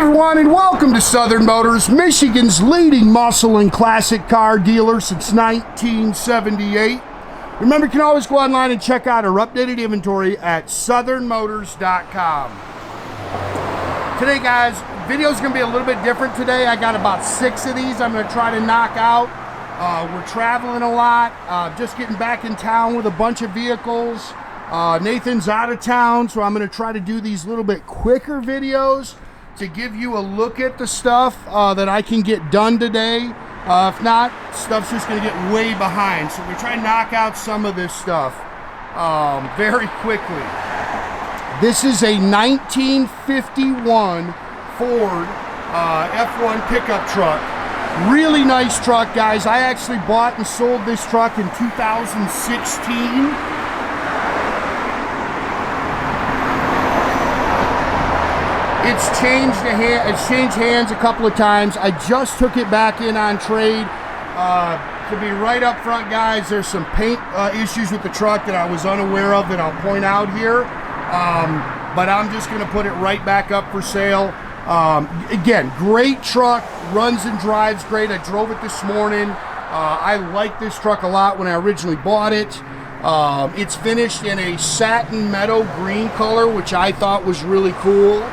everyone, and welcome to Southern Motors, Michigan's leading muscle and classic car dealer since 1978. Remember, you can always go online and check out our updated inventory at southernmotors.com. Today, guys, video's going to be a little bit different today. I got about 6 of these I'm going to try to knock out. We're traveling a lot, just getting back in town with a bunch of vehicles. Nathan's out of town, so I'm going to try to do these little bit quicker videos to give you a look at the stuff that I can get done today. If not, stuff's just going to get way behind. So we try to knock out some of this stuff very quickly. This is a 1951 Ford F1 pickup truck. Really nice truck, guys. I actually bought and sold this truck in 2016. It's changed hands a couple of times. I just took it back in on trade. To be right up front, guys, there's some paint issues with the truck that I was unaware of that I'll point out here. But I'm just going to put it right back up for sale. Again, great truck, runs and drives great. I drove it this morning. I liked this truck a lot when I originally bought it. It's finished in a satin meadow green color, which I thought was really cool.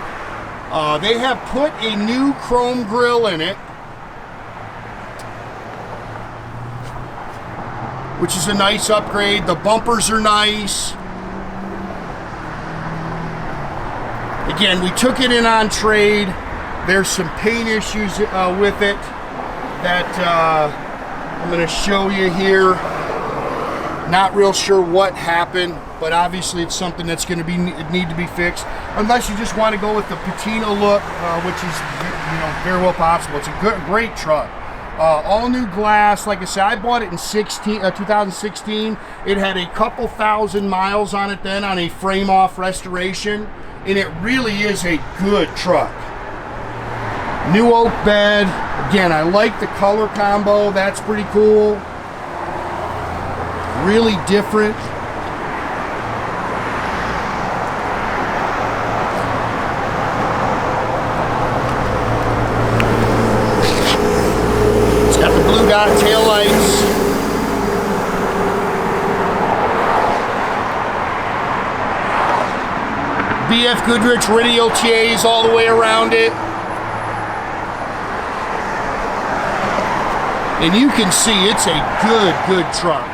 They have put a new chrome grille in it, which is a nice upgrade. The bumpers are nice. Again, we took it in on trade. There's some paint issues with it that I'm going to show you here. Not real sure what happened, but obviously it's something that's going to need to be fixed. Unless you just want to go with the patina look, which is very well possible. It's a great truck. All new glass. Like I said, I bought it in 2016. It had a couple thousand miles on it then on a frame-off restoration, and it really is a good truck. New oak bed. Again, I like the color combo. That's pretty cool. Really different. It's got the blue dot taillights. BF Goodrich Radial TAs all the way around it. And you can see it's a good truck.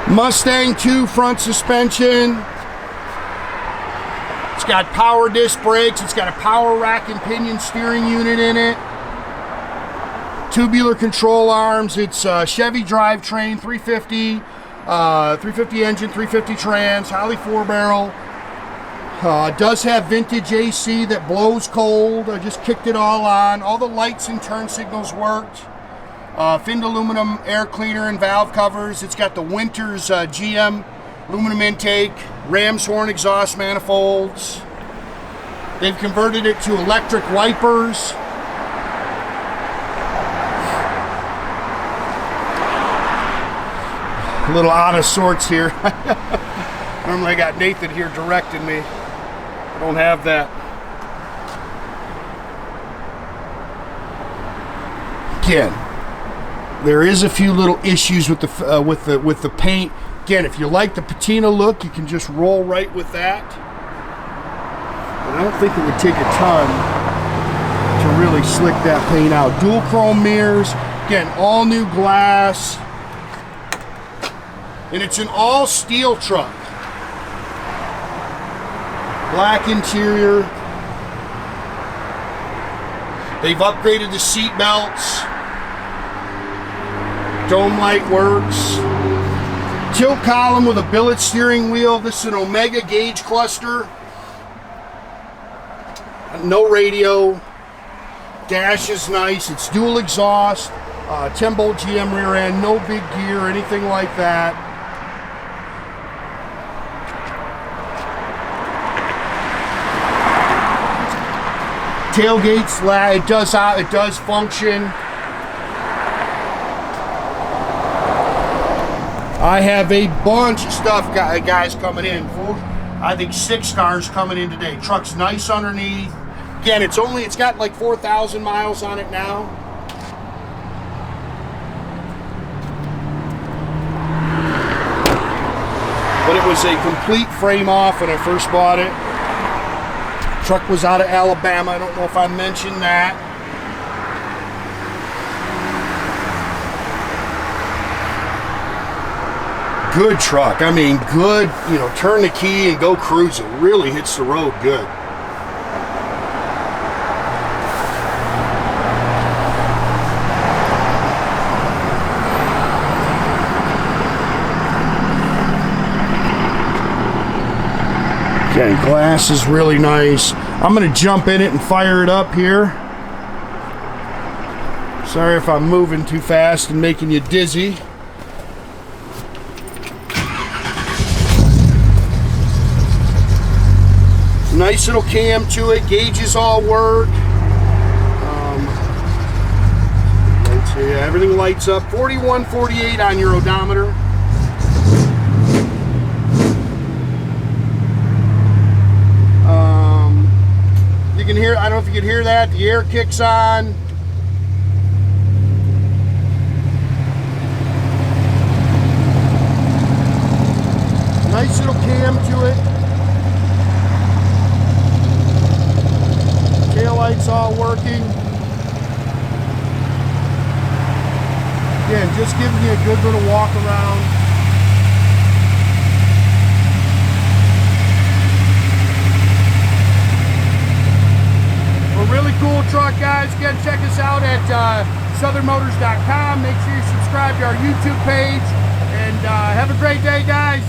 Mustang II front suspension. It's got power disc brakes. It's got a power rack and pinion steering unit in it. Tubular control arms. It's Chevy drivetrain, 350, 350 engine, 350 trans, Holley 4-barrel. Does have vintage AC that blows cold. I just kicked it all on. All the lights and turn signals worked. Finned aluminum air cleaner and valve covers. It's got the Winters GM aluminum intake, ram's horn exhaust manifolds. They've converted it to electric wipers. A little out of sorts here. Normally I got Nathan here directing me. I don't have that. Again, there is a few little issues with the paint. Again, if you like the patina look, you can just roll right with that. But I don't think it would take a ton to really slick that paint out. Dual chrome mirrors. Again, all new glass. And it's an all steel truck. Black interior. They've upgraded the seat belts. Dome light works. Tilt column with a billet steering wheel. This is an Omega gauge cluster. No radio. Dash is nice. It's dual exhaust. 10-bolt GM rear end. No big gear or anything like that. Tailgate's it does function. I have a bunch of stuff, guys, coming in. I think 6 cars coming in today. Truck's nice underneath. Again, it's got like 4,000 miles on it now. But it was a complete frame off when I first bought it. Truck was out of Alabama. I don't know if I mentioned that. Good truck. I mean, good, you know, turn the key and go cruising. Really hits the road good. Okay, glass is really nice. I'm gonna jump in it and fire it up here. Sorry if I'm moving too fast and making you dizzy. Nice little cam to it. Gauges all work. Lights here. Yeah, everything lights up. 41, 48 on your odometer. You can hear, I don't know if you can hear that, the air kicks on. Nice little cam to it. Tail lights all working. Again, just giving you a good little walk around. A really cool truck, guys. Again, check us out at southernmotors.com. Make sure you subscribe to our YouTube page, and have a great day, guys.